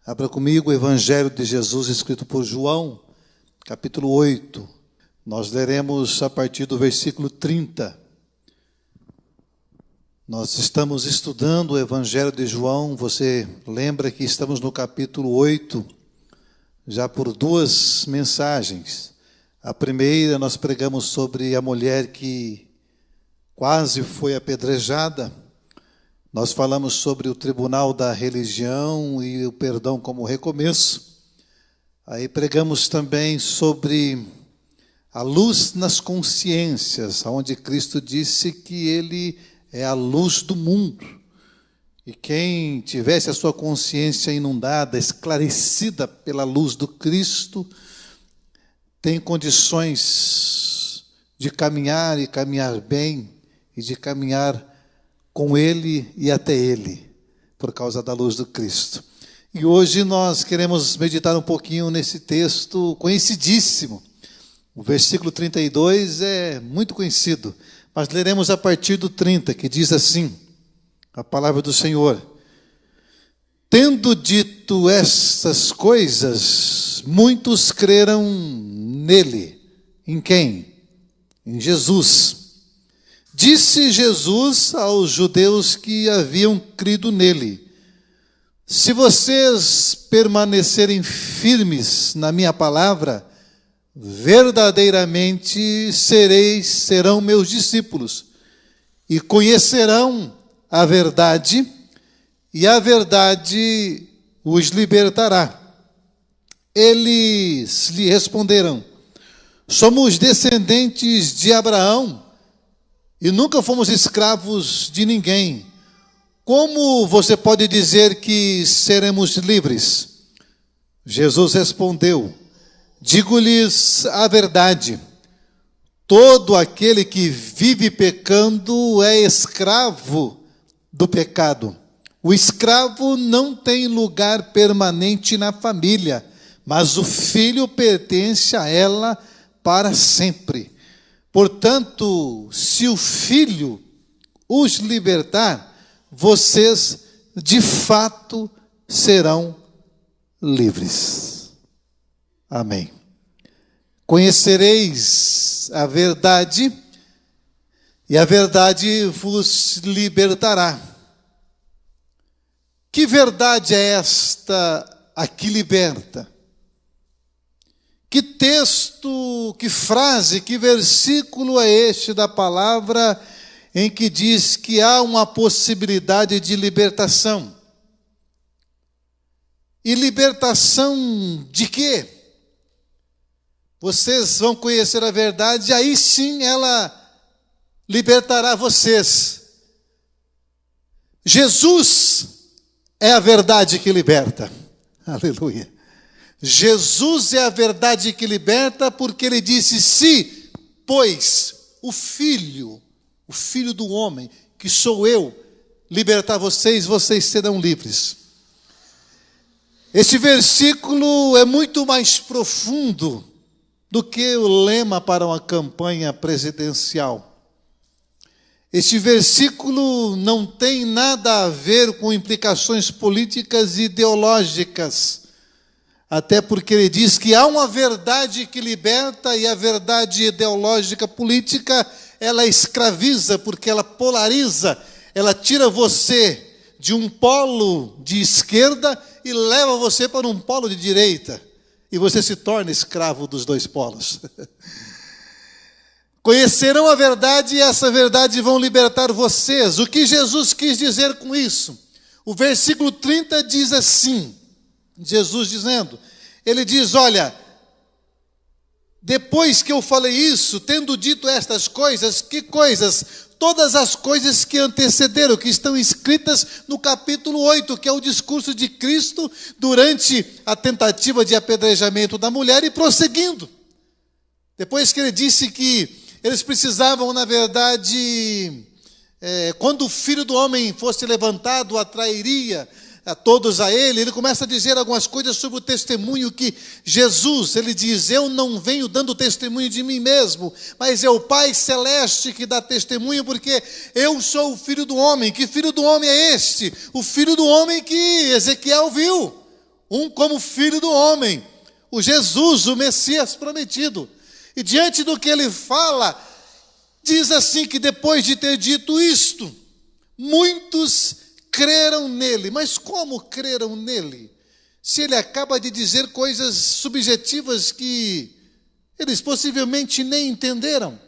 Abra comigo o Evangelho de Jesus escrito por João, capítulo 8. Nós leremos a partir do versículo 30. Nós estamos estudando o Evangelho de João. Você lembra que estamos no capítulo 8, já por duas mensagens. A primeira nós pregamos sobre a mulher que quase foi apedrejada. Nós falamos sobre o tribunal da religião e o perdão como recomeço. Aí pregamos também sobre a luz nas consciências, onde Cristo disse que Ele é a luz do mundo. E quem tivesse a sua consciência inundada, esclarecida pela luz do Cristo, tem condições de caminhar e caminhar bem, e de caminhar com Ele e até Ele, por causa da luz do Cristo. E hoje nós queremos meditar um pouquinho nesse texto conhecidíssimo. O versículo 32 é muito conhecido, mas leremos a partir do 30, que diz assim, a palavra do Senhor. Tendo dito estas coisas, muitos creram nele. Em quem? Em Jesus. Disse Jesus aos judeus que haviam crido nele: se vocês permanecerem firmes na minha palavra, verdadeiramente serão meus discípulos, e conhecerão a verdade, e a verdade os libertará. Eles lhe responderam: somos descendentes de Abraão, e nunca fomos escravos de ninguém. Como você pode dizer que seremos livres? Jesus respondeu: digo-lhes a verdade. Todo aquele que vive pecando é escravo do pecado. O escravo não tem lugar permanente na família, mas o filho pertence a ela para sempre. Portanto, se o Filho os libertar, vocês de fato serão livres. Amém. Conhecereis a verdade, e a verdade vos libertará. Que verdade é esta a que liberta? Que texto, que frase, que versículo é este da palavra em que diz que há uma possibilidade de libertação? E libertação de quê? Vocês vão conhecer a verdade, e aí sim ela libertará vocês. Jesus é a verdade que liberta. Aleluia. Jesus é a verdade que liberta, porque ele disse: se, pois, o Filho do homem, que sou eu, libertar vocês, vocês serão livres. Este versículo é muito mais profundo do que o lema para uma campanha presidencial. Este versículo não tem nada a ver com implicações políticas e ideológicas, até porque ele diz que há uma verdade que liberta, e a verdade ideológica política, ela escraviza, porque ela polariza, ela tira você de um polo de esquerda e leva você para um polo de direita, e você se torna escravo dos dois polos. Conhecerão a verdade, e essa verdade vão libertar vocês. O que Jesus quis dizer com isso? O versículo 30 diz assim, Jesus dizendo, ele diz: olha, depois que eu falei isso, tendo dito estas coisas, que coisas? Todas as coisas que antecederam, que estão escritas no capítulo 8, que é o discurso de Cristo durante a tentativa de apedrejamento da mulher e prosseguindo. Depois que ele disse que eles precisavam, na verdade, quando o Filho do Homem fosse levantado, atrairia a todos a ele, ele começa a dizer algumas coisas sobre o testemunho que Jesus, ele diz: eu não venho dando testemunho de mim mesmo, mas é o Pai Celeste que dá testemunho, porque eu sou o Filho do Homem. Que Filho do Homem é este? O Filho do Homem que Ezequiel viu, um como filho do homem, o Jesus, o Messias prometido. E diante do que ele fala, diz assim que depois de ter dito isto, muitos creram nele. Mas como creram nele? Se ele acaba de dizer coisas subjetivas que eles possivelmente nem entenderam.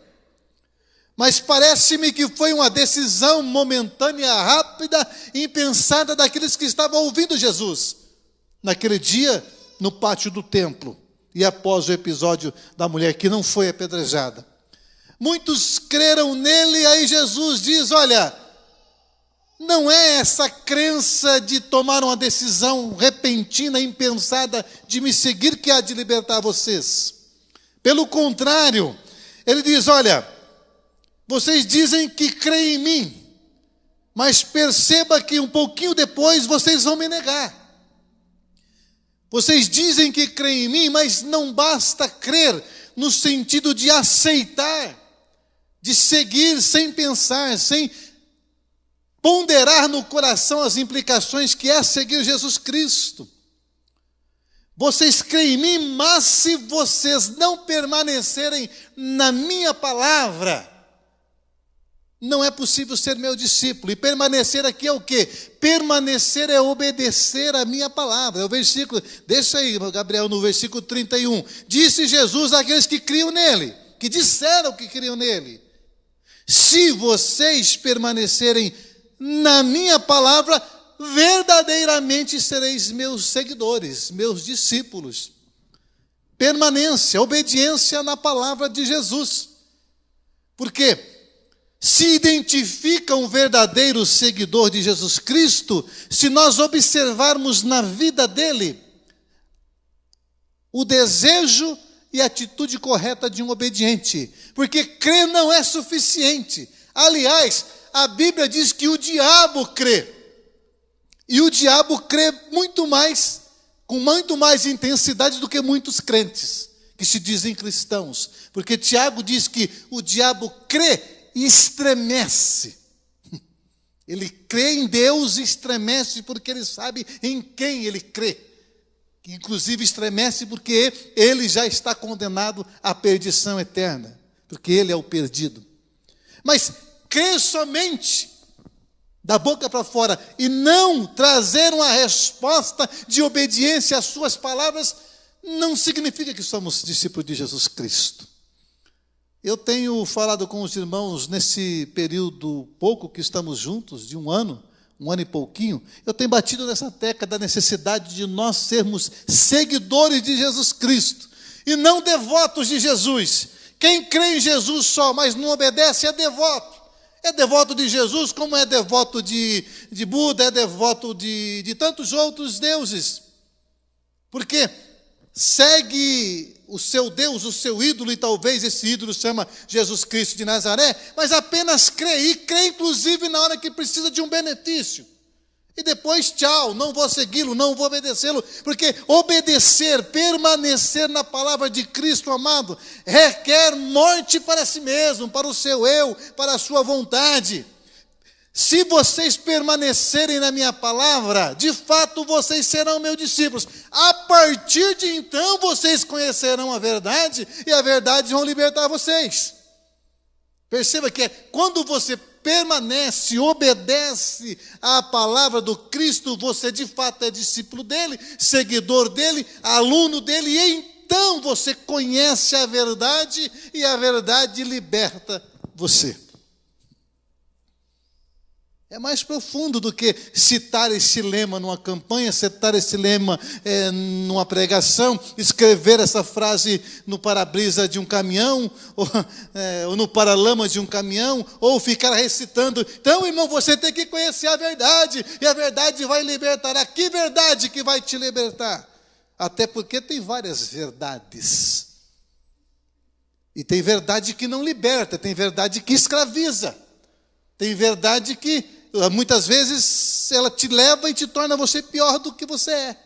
Mas parece-me que foi uma decisão momentânea, rápida e impensada daqueles que estavam ouvindo Jesus naquele dia no pátio do templo e após o episódio da mulher que não foi apedrejada. Muitos creram nele, e aí Jesus diz, olha, não é essa crença de tomar uma decisão repentina, impensada, de me seguir que há de libertar vocês. Pelo contrário, ele diz, olha, vocês dizem que creem em mim, mas perceba que um pouquinho depois vocês vão me negar. Vocês dizem que creem em mim, mas não basta crer no sentido de aceitar, de seguir sem pensar, sem ponderar no coração as implicações que é seguir Jesus Cristo. Vocês creem em mim, mas se vocês não permanecerem na minha palavra, não é possível ser meu discípulo. E permanecer aqui é o quê? Permanecer é obedecer a minha palavra. É o versículo, deixa aí, Gabriel, no versículo 31. Disse Jesus àqueles que criam nele, que disseram que criam nele: se vocês permanecerem na minha palavra, verdadeiramente sereis meus seguidores, meus discípulos. Permanência, obediência na palavra de Jesus. Porque se identifica um verdadeiro seguidor de Jesus Cristo, se nós observarmos na vida dele o desejo e a atitude correta de um obediente. Porque crer não é suficiente. Aliás, a Bíblia diz que o diabo crê. E o diabo crê muito mais, com muito mais intensidade do que muitos crentes que se dizem cristãos. Porque Tiago diz que o diabo crê e estremece. Ele crê em Deus e estremece porque ele sabe em quem ele crê. Inclusive estremece porque ele já está condenado à perdição eterna. Porque ele é o perdido. Mas crer somente da boca para fora e não trazer uma resposta de obediência às suas palavras, não significa que somos discípulos de Jesus Cristo. Eu tenho falado com os irmãos nesse período pouco que estamos juntos, de um ano e pouquinho, eu tenho batido nessa tecla da necessidade de nós sermos seguidores de Jesus Cristo e não devotos de Jesus. Quem crê em Jesus só, mas não obedece, é devoto. É devoto de Jesus, como é devoto de Buda, é devoto de tantos outros deuses. Porque segue o seu Deus, o seu ídolo, e talvez esse ídolo se chama Jesus Cristo de Nazaré, mas apenas crê, e crê inclusive na hora que precisa de um benefício. E depois, tchau, não vou segui-lo, não vou obedecê-lo, porque obedecer, permanecer na palavra de Cristo, amado, requer morte para si mesmo, para o seu eu, para a sua vontade. Se vocês permanecerem na minha palavra, de fato vocês serão meus discípulos. A partir de então vocês conhecerão a verdade, e a verdade vão libertar vocês. Perceba que quando você permanece, obedece à palavra do Cristo, você de fato é discípulo dele, seguidor dele, aluno dele, e então você conhece a verdade, e a verdade liberta você. É mais profundo do que citar esse lema numa campanha, citar esse lema numa pregação, escrever essa frase no para-brisa de um caminhão, ou no paralama de um caminhão, ou ficar recitando. Então, irmão, você tem que conhecer a verdade, e a verdade vai libertar. Que verdade que vai te libertar? Até porque tem várias verdades. E tem verdade que não liberta, tem verdade que escraviza. Tem verdade que muitas vezes ela te leva e te torna você pior do que você é.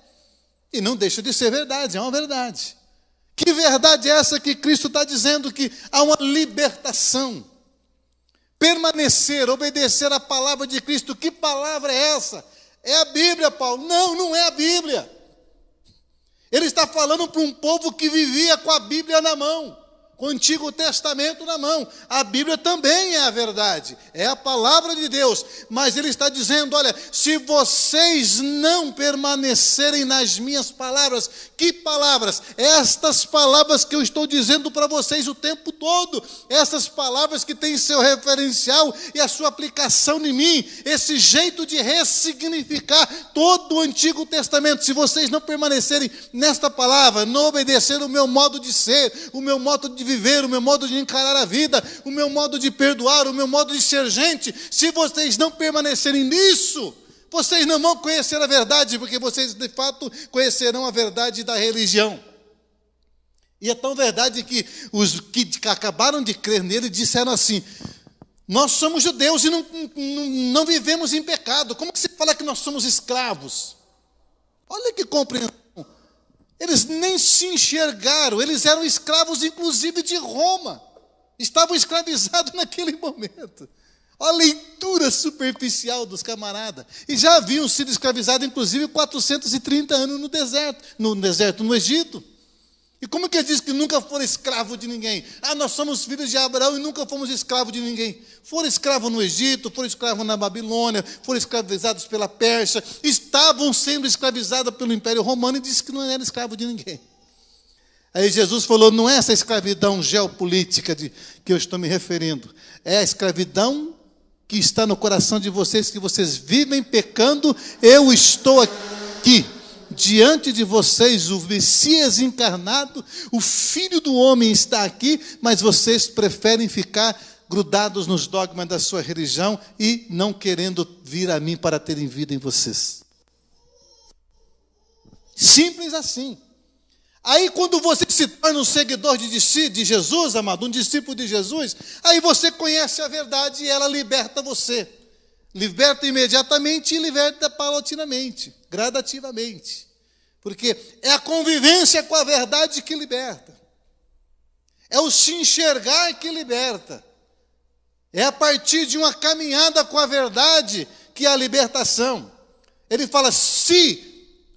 E não deixa de ser verdade, é uma verdade. Que verdade é essa que Cristo está dizendo? Que há uma libertação. Permanecer, obedecer à palavra de Cristo. Que palavra é essa? É a Bíblia, Paulo. Não, não é a Bíblia. Ele está falando para um povo que vivia com a Bíblia na mão, com o Antigo Testamento na mão. A Bíblia também é a verdade, é a palavra de Deus. Mas ele está dizendo, olha, se vocês não permanecerem nas minhas palavras, que palavras? Estas palavras que eu estou dizendo para vocês o tempo todo, essas palavras que têm seu referencial e a sua aplicação em mim, esse jeito de ressignificar todo o Antigo Testamento. Se vocês não permanecerem nesta palavra, não obedecer o meu modo de ser, o meu modo de viver, o meu modo de encarar a vida, o meu modo de perdoar, o meu modo de ser gente, se vocês não permanecerem nisso, vocês não vão conhecer a verdade, porque vocês de fato conhecerão a verdade da religião. E é tão verdade que os que acabaram de crer nele disseram assim: nós somos judeus e não vivemos em pecado. Como que se fala que nós somos escravos? Olha que compreensão. Eles nem se enxergaram, eles eram escravos inclusive de Roma, estavam escravizados naquele momento. Olha a leitura superficial dos camaradas. E já haviam sido escravizados inclusive 430 anos no Egito. E como que ele diz que nunca foram escravo de ninguém? Nós somos filhos de Abraão e nunca fomos escravos de ninguém. Foram escravos no Egito, foram escravos na Babilônia, foram escravizados pela Pérsia, estavam sendo escravizados pelo Império Romano e disse que não era escravo de ninguém. Aí Jesus falou, não é essa escravidão geopolítica que eu estou me referindo, é a escravidão que está no coração de vocês, que vocês vivem pecando. Eu estou aqui diante de vocês, o Messias encarnado, o Filho do Homem está aqui, mas vocês preferem ficar grudados nos dogmas da sua religião e não querendo vir a mim para terem vida em vocês. Simples assim. Aí quando você se torna um seguidor de Jesus, amado, um discípulo de Jesus, aí você conhece a verdade e ela liberta você. Liberta imediatamente e liberta paulatinamente, gradativamente. Porque é a convivência com a verdade que liberta. É o se enxergar que liberta. É a partir de uma caminhada com a verdade que é a libertação. Ele fala, se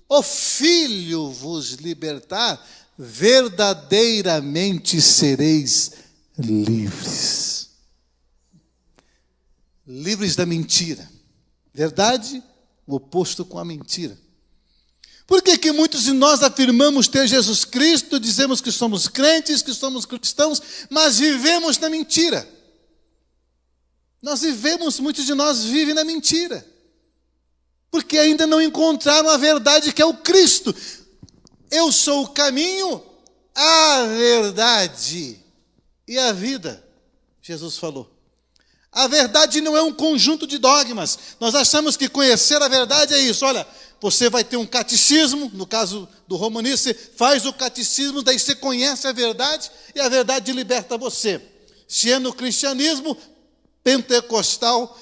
o Filho vos libertar, verdadeiramente sereis livres. Livres da mentira. Verdade, o oposto com a mentira. Por que muitos de nós afirmamos ter Jesus Cristo, dizemos que somos crentes, que somos cristãos, mas vivemos na mentira? Muitos de nós vivem na mentira. Porque ainda não encontraram a verdade que é o Cristo. Eu sou o caminho, a verdade e a vida, Jesus falou. A verdade não é um conjunto de dogmas. Nós achamos que conhecer a verdade é isso. Olha, você vai ter um catecismo, no caso do romanista, você faz o catecismo, daí você conhece a verdade e a verdade liberta você. Se é no cristianismo pentecostal,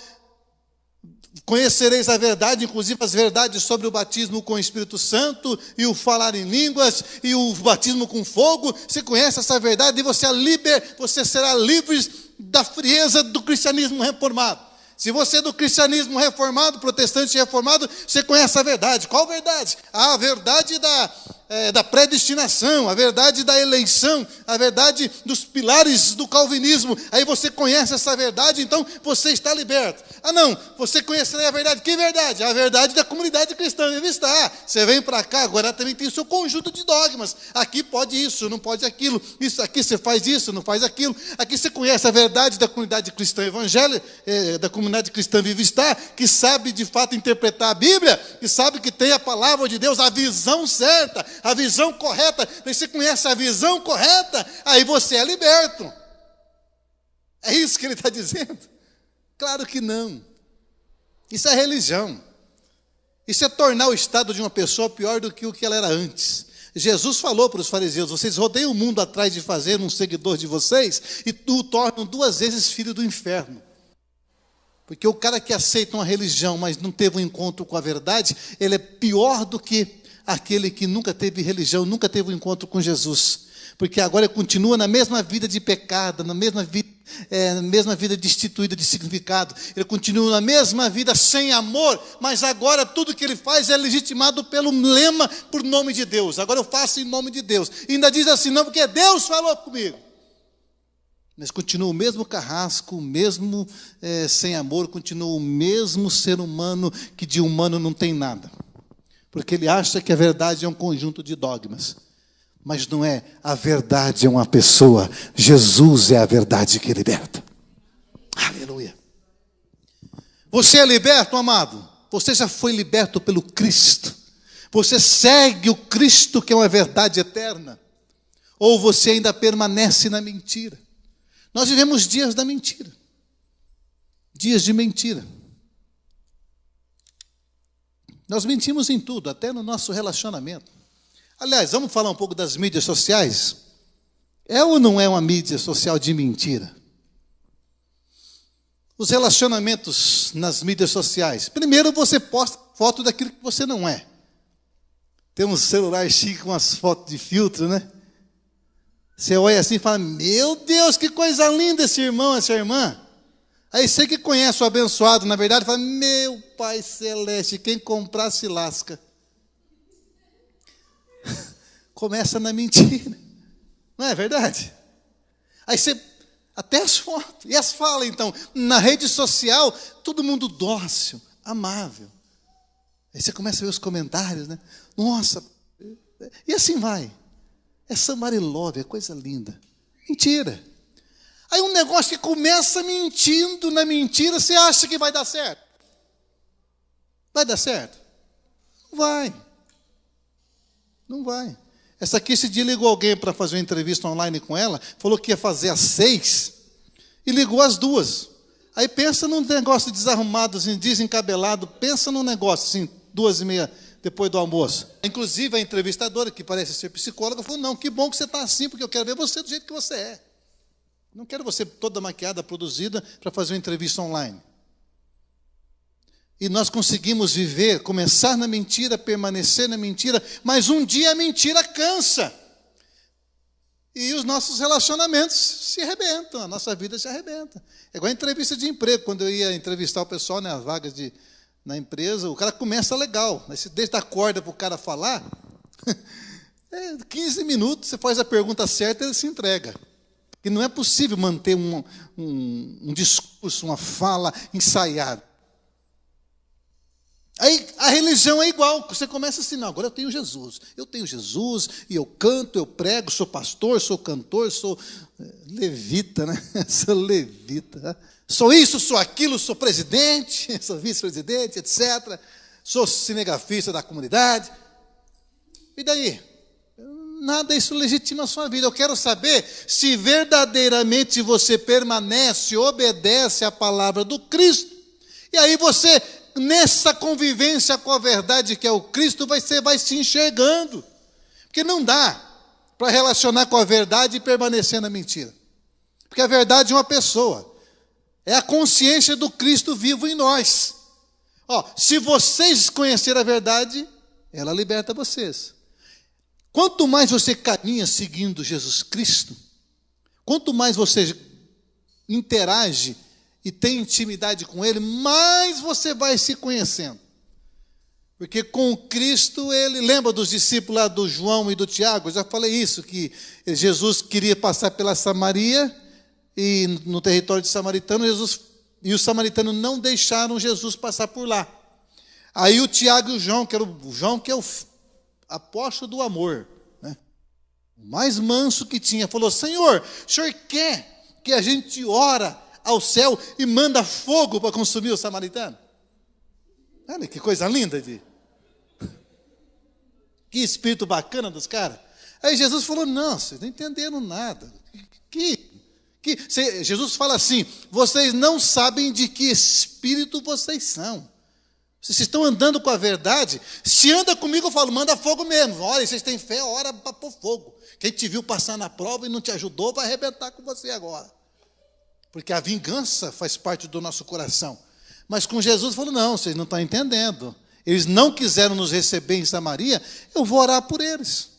conhecereis a verdade, inclusive as verdades sobre o batismo com o Espírito Santo e o falar em línguas e o batismo com fogo. Você conhece essa verdade e você será livre da frieza do cristianismo reformado. Se você é do cristianismo reformado, protestante reformado, você conhece a verdade. Qual verdade? A verdade da predestinação, a verdade da eleição, a verdade dos pilares do calvinismo. Aí você conhece essa verdade, então você está liberto. Não, você conhecerá a verdade. Que verdade? A verdade da comunidade cristã. Você vem para cá, agora também tem o seu conjunto de dogmas. Aqui pode isso, não pode aquilo. Isso aqui você faz isso, não faz aquilo. Aqui você conhece a verdade da comunidade cristã evangélica, da comunidade cristã Viva Está, que sabe de fato interpretar a Bíblia, que sabe que tem a palavra de Deus, a visão certa, a visão correta. Você conhece a visão correta, aí você é liberto. É isso que ele está dizendo? Claro que não. Isso é religião. Isso é tornar o estado de uma pessoa pior do que o que ela era antes. Jesus falou para os fariseus, vocês rodeiam o mundo atrás de fazer um seguidor de vocês e o tornam 2 vezes filho do inferno. Porque o cara que aceita uma religião, mas não teve um encontro com a verdade, ele é pior do que aquele que nunca teve religião, nunca teve um encontro com Jesus. Porque agora ele continua na mesma vida de pecado, na mesma vida mesma vida destituída de significado. Ele continua na mesma vida sem amor, mas agora tudo que ele faz é legitimado pelo lema, por nome de Deus. Agora eu faço em nome de Deus. E ainda diz assim, não, porque Deus falou comigo. Mas continua o mesmo carrasco, o mesmo sem amor, continua o mesmo ser humano que de humano não tem nada. Porque ele acha que a verdade é um conjunto de dogmas. Mas não é, a verdade é uma pessoa. Jesus é a verdade que liberta. Aleluia. Você é liberto, amado? Você já foi liberto pelo Cristo? Você segue o Cristo que é uma verdade eterna? Ou você ainda permanece na mentira? Nós vivemos dias da mentira. Dias de mentira. Nós mentimos em tudo, até no nosso relacionamento. Aliás, vamos falar um pouco das mídias sociais? É ou não é uma mídia social de mentira? Os relacionamentos nas mídias sociais. Primeiro você posta foto daquilo que você não é. Tem um celular chique com as fotos de filtro, né? Você olha assim e fala, meu Deus, que coisa linda esse irmão, essa irmã. Aí você que conhece o abençoado, na verdade, fala, meu Pai Celeste, quem comprar se lasca. Começa na mentira. Não é verdade? Aí você, até as fotos, e as falas então, na rede social, todo mundo dócil, amável. Aí você começa a ver os comentários, né? Nossa, e assim vai. É somebody love, é coisa linda. Mentira. Aí um negócio que começa mentindo na mentira, você acha que vai dar certo? Vai dar certo? Não vai. Não vai. Essa aqui, esse dia ligou alguém para fazer uma entrevista online com ela, falou que ia fazer às 6, e ligou às 2. Aí pensa num negócio desarrumado, assim, desencabelado, pensa num negócio assim, 2h30 depois do almoço. Inclusive a entrevistadora, que parece ser psicóloga, falou, não, que bom que você está assim, porque eu quero ver você do jeito que você é. Não quero você toda maquiada, produzida, para fazer uma entrevista online. E nós conseguimos viver, começar na mentira, permanecer na mentira, mas um dia a mentira cansa. E os nossos relacionamentos se arrebentam, a nossa vida se arrebenta. É igual a entrevista de emprego, quando eu ia entrevistar o pessoal, né, as vagas na empresa, o cara começa legal, mas desde a corda para o cara falar, 15 minutos, você faz a pergunta certa e ele se entrega. E não é possível manter um discurso, uma fala ensaiada. Aí a religião é igual, você começa assim, não, agora eu tenho Jesus, e eu canto, eu prego, sou pastor, sou cantor, sou levita, né? Sou levita, sou isso, sou aquilo, sou presidente, sou vice-presidente, etc. Sou cinegrafista da comunidade. E daí? Nada isso legitima a sua vida. Eu quero saber se verdadeiramente você permanece, obedece à palavra do Cristo. E aí você, nessa convivência com a verdade que é o Cristo, você vai se enxergando. Porque não dá para relacionar com a verdade e permanecer na mentira. Porque a verdade é uma pessoa. É a consciência do Cristo vivo em nós. Se vocês conhecerem a verdade, ela liberta vocês. Quanto mais você caminha seguindo Jesus Cristo, quanto mais você interage e tem intimidade com Ele, mais você vai se conhecendo. Porque com Cristo, Ele, lembra dos discípulos lá do João e do Tiago? Eu já falei isso, que Jesus queria passar pela Samaria, e no território de Samaritano, e os samaritanos não deixaram Jesus passar por lá. Aí o Tiago e o João, que é o apóstolo do amor, né? O mais manso que tinha, falou, Senhor, o Senhor quer que a gente ora ao céu e manda fogo para consumir o samaritano? Olha que coisa linda, que espírito bacana dos caras. Aí Jesus falou, não, vocês não entenderam nada. Jesus fala assim, vocês não sabem de que espírito vocês são. Vocês estão andando com a verdade. Se anda comigo, eu falo, manda fogo mesmo. Olha, vocês têm fé, ora para pôr fogo. Quem te viu passar na prova e não te ajudou, vai arrebentar com você agora. Porque a vingança faz parte do nosso coração. Mas com Jesus, falou, não, vocês não estão entendendo. Eles não quiseram nos receber em Samaria, eu vou orar por eles.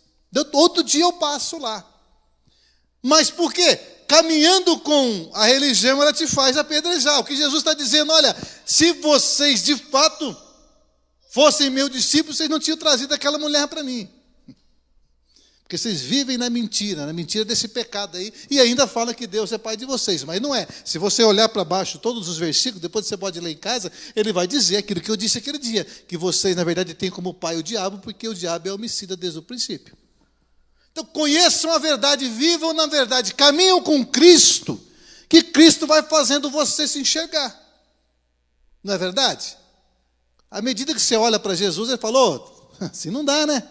Outro dia eu passo lá. Mas por quê? caminhando com a religião, ela te faz apedrejar. O que Jesus está dizendo, olha, se vocês de fato fossem meus discípulos, vocês não tinham trazido aquela mulher para mim. Porque vocês vivem na mentira desse pecado aí, e ainda fala que Deus é pai de vocês, mas não é. Se você olhar para baixo todos os versículos, depois você pode ler em casa, ele vai dizer aquilo que eu disse aquele dia, que vocês na verdade têm como pai o diabo, porque o diabo é homicida desde o princípio. Então conheçam a verdade, vivam na verdade, caminham com Cristo, que Cristo vai fazendo você se enxergar. Não é verdade? À medida que você olha para Jesus, ele falou, assim não dá, né?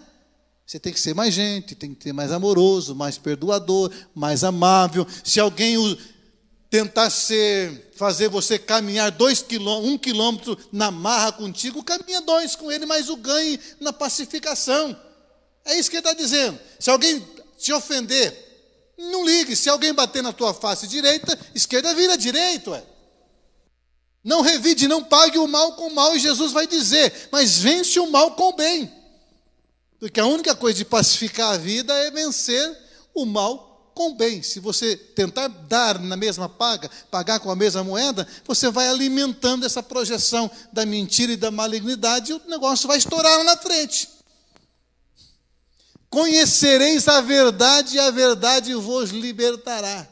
Você tem que ser mais gente, tem que ser mais amoroso, mais perdoador, mais amável. Se alguém tentar fazer você caminhar 1 quilômetro na marra contigo, caminha 2 com ele, mas o ganhe na pacificação. É isso que ele está dizendo. Se alguém te ofender, não ligue. Se alguém bater na tua face direita, esquerda vira direito. Não revide, não pague o mal com o mal, e Jesus vai dizer, mas vence o mal com o bem. Porque a única coisa de pacificar a vida é vencer o mal com o bem. Se você tentar dar na mesma pagar com a mesma moeda, você vai alimentando essa projeção da mentira e da malignidade, e o negócio vai estourar lá na frente. Conhecereis a verdade, e a verdade vos libertará.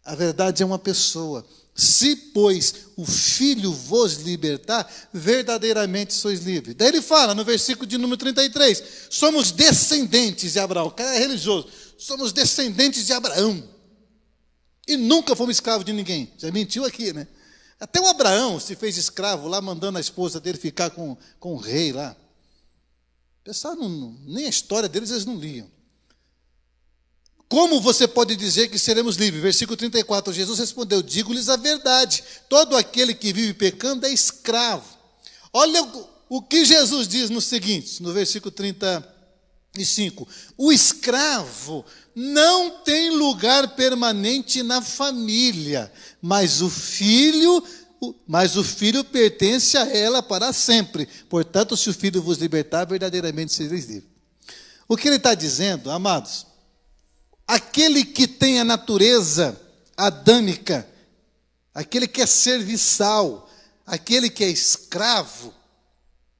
A verdade é uma pessoa. Se, pois, o Filho vos libertar, verdadeiramente sois livres. Daí ele fala, no versículo de número 33, somos descendentes de Abraão. O cara é religioso. Somos descendentes de Abraão. E nunca fomos escravos de ninguém. Já mentiu aqui, né? Até o Abraão se fez escravo lá, mandando a esposa dele ficar com o rei lá. O pessoal, nem a história deles eles não liam. Como você pode dizer que seremos livres? Versículo 34, Jesus respondeu, digo-lhes a verdade, todo aquele que vive pecando é escravo. Olha o que Jesus diz no seguinte, no versículo 35, o escravo não tem lugar permanente na família, mas o filho pertence a ela para sempre. Portanto, se o filho vos libertar, verdadeiramente sereis livres. O que ele está dizendo, amados, aquele que tem a natureza adâmica, aquele que é serviçal, aquele que é escravo,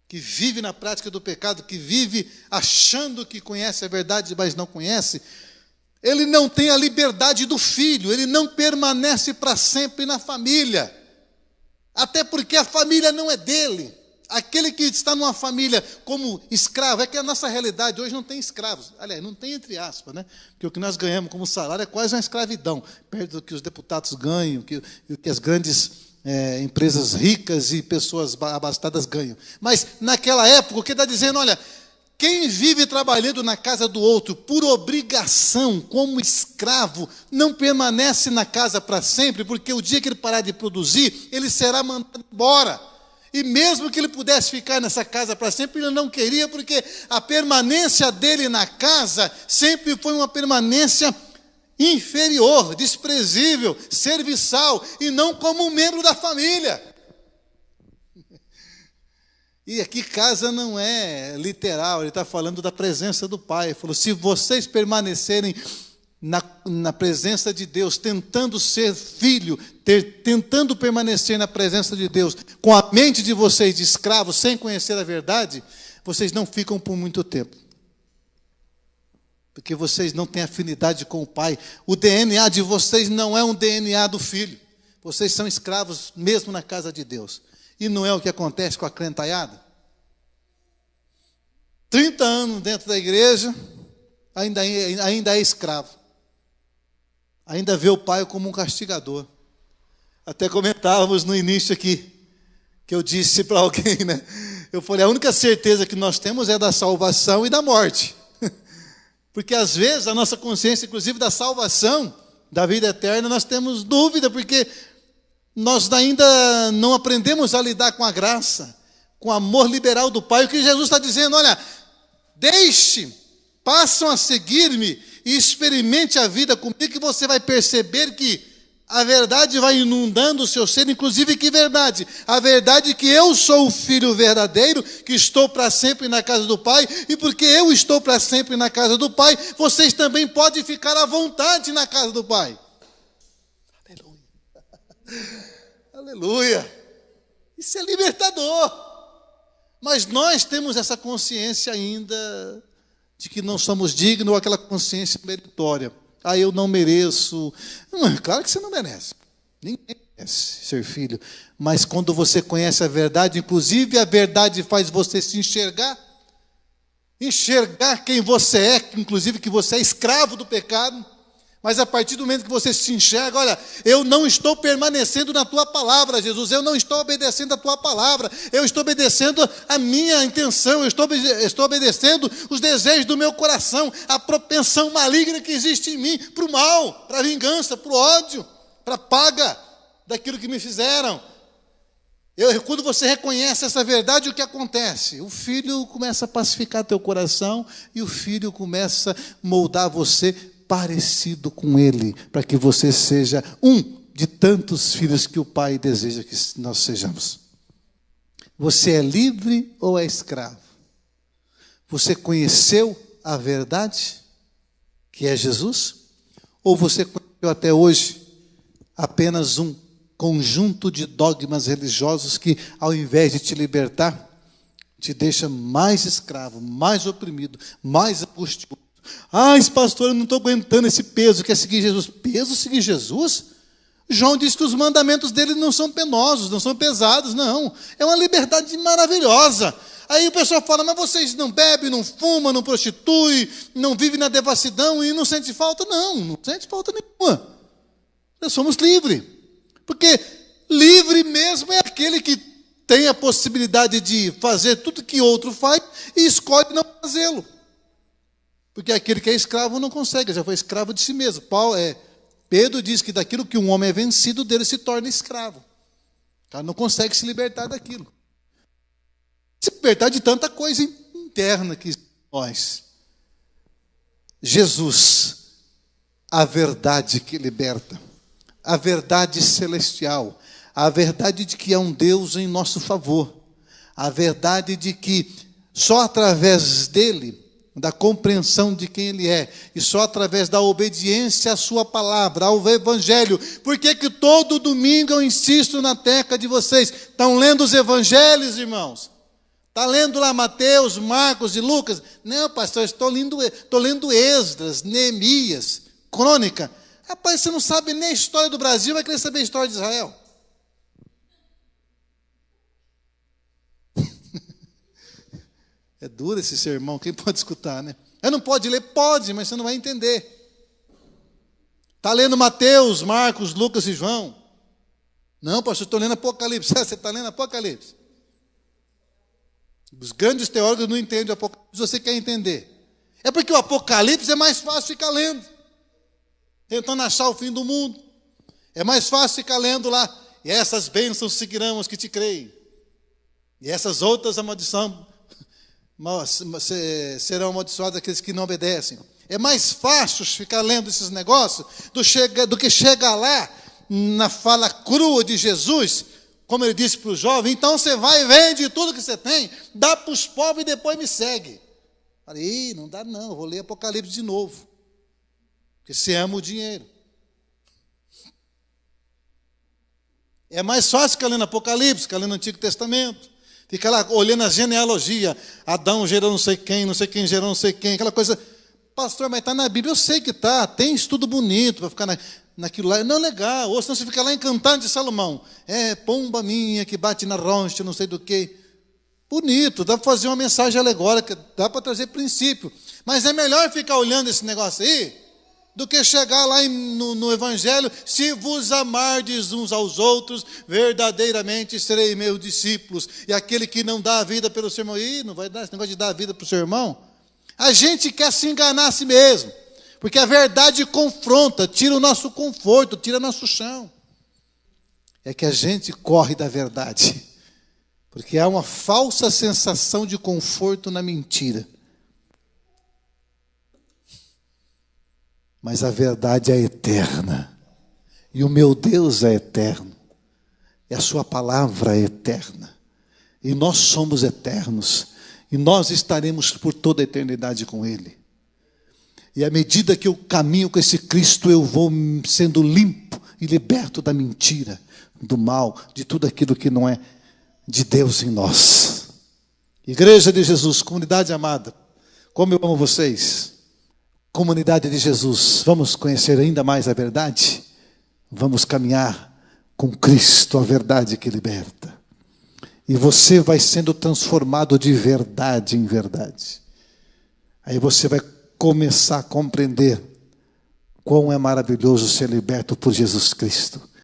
que vive na prática do pecado, que vive achando que conhece a verdade, mas não conhece, ele não tem a liberdade do filho, ele não permanece para sempre na família, até porque a família não é dele. Aquele que está numa família como escravo, é que a nossa realidade hoje não tem escravos. Aliás, não tem entre aspas, né? Porque o que nós ganhamos como salário é quase uma escravidão, perto do que os deputados ganham, que as grandes empresas ricas e pessoas abastadas ganham. Mas naquela época, o que está dizendo, olha, quem vive trabalhando na casa do outro por obrigação, como escravo, não permanece na casa para sempre, porque o dia que ele parar de produzir, ele será mandado embora. E mesmo que ele pudesse ficar nessa casa para sempre, ele não queria, porque a permanência dele na casa sempre foi uma permanência inferior, desprezível, serviçal, e não como um membro da família. E aqui casa não é literal, ele está falando da presença do Pai. Ele falou, se vocês permanecerem na presença de Deus, tentando ser filho, tentando permanecer na presença de Deus, com a mente de vocês de escravos, sem conhecer a verdade, vocês não ficam por muito tempo. Porque vocês não têm afinidade com o Pai. O DNA de vocês não é um DNA do Filho. Vocês são escravos mesmo na casa de Deus. E não é o que acontece com a crentaiada? 30 anos dentro da igreja, ainda é escravo. Ainda vê o pai como um castigador. Até comentávamos no início aqui, que eu disse para alguém, né? Eu falei, a única certeza que nós temos é da salvação e da morte. Porque às vezes a nossa consciência, inclusive da salvação, da vida eterna, nós temos dúvida, porque nós ainda não aprendemos a lidar com a graça, com o amor liberal do Pai. O que Jesus está dizendo, olha, passam a seguir-me, e experimente a vida comigo, que você vai perceber que a verdade vai inundando o seu ser, inclusive que verdade? A verdade é que eu sou o Filho verdadeiro, que estou para sempre na casa do Pai, e porque eu estou para sempre na casa do Pai, vocês também podem ficar à vontade na casa do Pai. Aleluia! Isso é libertador. Mas nós temos essa consciência ainda de que não somos dignos, ou aquela consciência meritória. Ah, eu não mereço. Claro que você não merece. Ninguém merece ser filho. Mas quando você conhece a verdade, inclusive a verdade faz você se enxergar quem você é, inclusive que você é escravo do pecado. Mas a partir do momento que você se enxerga, olha, eu não estou permanecendo na tua palavra, Jesus, eu não estou obedecendo a tua palavra, eu estou obedecendo a minha intenção, eu estou obedecendo os desejos do meu coração, a propensão maligna que existe em mim, para o mal, para a vingança, para o ódio, para a paga daquilo que me fizeram. Quando você reconhece essa verdade, o que acontece? O Filho começa a pacificar teu coração e o Filho começa a moldar você parecido com Ele, para que você seja um de tantos filhos que o Pai deseja que nós sejamos. Você é livre ou é escravo? Você conheceu a verdade, que é Jesus? Ou você conheceu até hoje apenas um conjunto de dogmas religiosos que, ao invés de te libertar, te deixa mais escravo, mais oprimido, mais angustioso? Pastor, eu não estou aguentando esse peso, quer seguir Jesus. Peso seguir Jesus? João diz que os mandamentos dele não são penosos, não são pesados, não. É uma liberdade maravilhosa. Aí o pessoal fala, mas vocês não bebem, não fumam, não prostituem, não vivem na devassidão e não sente falta? Não sente falta nenhuma. Nós somos livres. Porque livre mesmo é aquele que tem a possibilidade de fazer tudo que outro faz e escolhe não fazê-lo. Porque aquele que é escravo não consegue, já foi escravo de si mesmo. Pedro diz que daquilo que um homem é vencido, dele se torna escravo. O cara não consegue se libertar daquilo. Se libertar de tanta coisa interna que nós. Jesus, a verdade que liberta, a verdade celestial, a verdade de que há um Deus em nosso favor, a verdade de que só através dele, da compreensão de quem Ele é, e só através da obediência à sua palavra, ao Evangelho. Por que todo domingo eu insisto na tecla de vocês? Estão lendo os Evangelhos, irmãos? Está lendo lá Mateus, Marcos e Lucas? Não, pastor, estou lendo Esdras, Neemias, Crônica. Rapaz, você não sabe nem a história do Brasil, vai querer saber a história de Israel. É duro esse sermão, quem pode escutar, né? Não pode ler? Pode, mas você não vai entender. Está lendo Mateus, Marcos, Lucas e João? Não, pastor, estou lendo Apocalipse. Você está lendo Apocalipse? Os grandes teólogos não entendem o Apocalipse, você quer entender. É porque o Apocalipse é mais fácil ficar lendo, tentando achar o fim do mundo. É mais fácil ficar lendo lá, e essas bênçãos seguirão os que te creem. E essas outras serão amaldiçoados aqueles que não obedecem. É mais fácil ficar lendo esses negócios do que chegar lá na fala crua de Jesus, como ele disse para o jovem: então você vai e vende tudo que você tem, dá para os pobres e depois me segue. Falei, não dá não, vou ler Apocalipse de novo, porque você ama o dinheiro. É mais fácil ficar lendo Apocalipse, ficar lendo o Antigo Testamento. Fica lá olhando a genealogia. Adão gerou não sei quem gerou não sei quem. Aquela coisa. Pastor, mas está na Bíblia. Eu sei que está. Tem estudo bonito para ficar naquilo lá. Não é legal. Ou senão você fica lá em Cantares de Salomão. Pomba minha que bate na roncha, não sei do que. Bonito. Dá para fazer uma mensagem alegórica. Dá para trazer princípio. Mas é melhor ficar olhando esse negócio aí do que chegar lá no Evangelho: se vos amardes uns aos outros, verdadeiramente serei meus discípulos. E aquele que não dá a vida pelo seu irmão, não vai dar esse negócio de dar a vida para o seu irmão. A gente quer se enganar a si mesmo, porque a verdade confronta, tira o nosso conforto, tira nosso chão. É que a gente corre da verdade, porque há uma falsa sensação de conforto na mentira. Mas a verdade é eterna. E o meu Deus é eterno. E a sua palavra é eterna. E nós somos eternos. E nós estaremos por toda a eternidade com Ele. E à medida que eu caminho com esse Cristo, eu vou sendo limpo e liberto da mentira, do mal, de tudo aquilo que não é de Deus em nós. Igreja de Jesus, comunidade amada, como eu amo vocês. Comunidade de Jesus, vamos conhecer ainda mais a verdade? Vamos caminhar com Cristo, a verdade que liberta. E você vai sendo transformado de verdade em verdade. Aí você vai começar a compreender quão é maravilhoso ser liberto por Jesus Cristo.